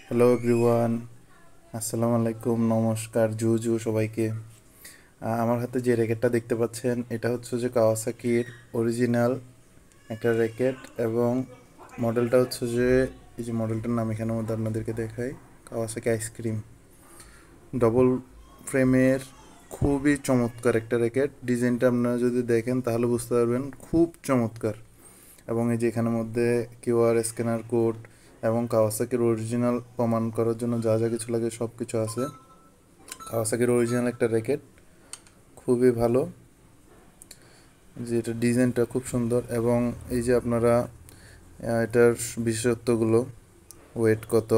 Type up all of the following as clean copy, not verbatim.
Hello everyone, আসসালামু আলাইকুম, নমস্কার জুজু সবাইকে। আমার হাতে যে র্যাকেটটা দেখতে পাচ্ছেন এটা হচ্ছে যে কাওয়াসাকির অরিজিনাল একটা র্যাকেট, এবং মডেলটা হচ্ছে যে এই যে মডেলটার নাম এখানের মধ্যে আপনাদেরকে দেখাই, কাওয়াসাকি আইসক্রিম। ডবল ফ্রেমের খুবই চমৎকার একটা র্যাকেট। ডিজাইনটা আপনারা যদি দেখেন তাহলে বুঝতে পারবেন খুব চমৎকার। এবং এই যে এখানের মধ্যে কিউআর স্ক্যানার কোড এবং কাওয়াসাকির অরিজিনাল প্রমাণ করার জন্য যা যা কিছু লাগে সব কিছু আছে। কাওয়াসাকির অরিজিনাল একটা র্যাকেট, খুবই ভালো। যে এটা ডিজাইনটা খুব সুন্দর, এবং এই যে আপনারা এটার বিশেষত্বগুলো, ওয়েট কত,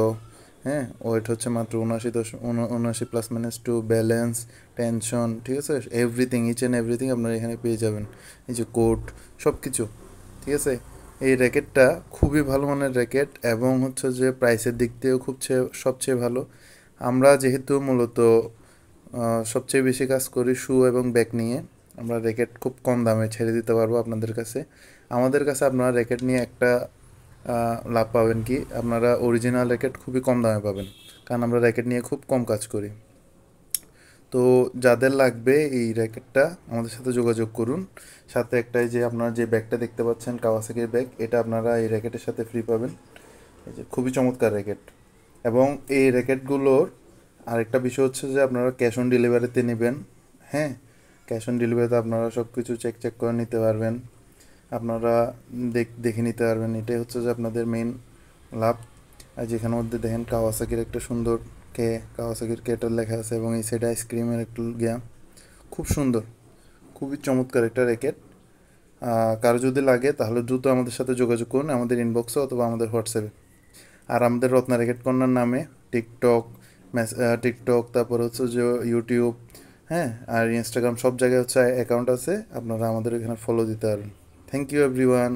হ্যাঁ ওয়েট হচ্ছে মাত্র 79.79 +-2, ব্যালেন্স, টেনশন, ঠিক আছে, এভরিথিং, ইচ অ্যান্ড এভরিথিং আপনারা এখানে পেয়ে যাবেন। এই যে কোড, সব কিছু ঠিক আছে। এই র্যাকেটটা খুবই ভালো মানের র্যাকেট, এবং হচ্ছে যে প্রাইসের দিক দিয়েও সবচেয়ে ভালো। আমরা যেহেতু মূলত সবচেয়ে বেশি কাজ করি শু এবং ব্যাগ নিয়ে, আমরা র্যাকেট খুব কম দামে ছেড়ে দিতে পারবো আপনাদের কাছে। আমাদের কাছে আপনারা র্যাকেট নিয়ে একটা লাভ পাবেন কি, আপনারা অরিজিনাল র্যাকেট খুবই কম দামে পাবেন, কারণ আমরা র্যাকেট নিয়ে খুব কম কাজ করি। তো যাদের লাগবে এই র্যাকেটটা আমাদের সাথে যোগাযোগ করুন। সাথে একটাই যে আপনারা যে ব্যাগটা দেখতে পাচ্ছেন কাওয়াসাকির ব্যাগ, এটা আপনারা এই র্যাকেটের সাথে ফ্রি পাবেন। এই যে খুবই চমৎকার র্যাকেট। এবং এই র্যাকেটগুলোর আরেকটা বিষয় হচ্ছে যে আপনারা ক্যাশ অন ডেলিভারিতে নেবেন। হ্যাঁ, ক্যাশ অন ডেলিভারিতে আপনারা সব কিছু চেক করে নিতে পারবেন, আপনারা দেখে নিতে পারবেন। এটাই হচ্ছে যে আপনাদের মেইন লাভ। আর যেখানের মধ্যে দেখেন কাওয়াসাকির একটা সুন্দর কাওয়াসাকির কেটার লেখা আছে, এবং এই সাইডে আইসক্রিমের একটু গেম, খুব সুন্দর, খুবই চমৎকার একটা র্যাকেট। কারো যদি লাগে তাহলে দ্রুত আমাদের সাথে যোগাযোগ করুন, আমাদের ইনবক্সে অথবা আমাদের হোয়াটসঅ্যাপে। আর আমাদের রত্না র্যাকেট কর্নার নামে টিকটক, টিকটক, তারপর হচ্ছে যে ইউটিউব, হ্যাঁ, আর ইনস্টাগ্রাম, সব জায়গায় হচ্ছে অ্যাকাউন্ট আছে, আপনারা আমাদের এখানে ফলো দিতে পারেন। Thank you everyone.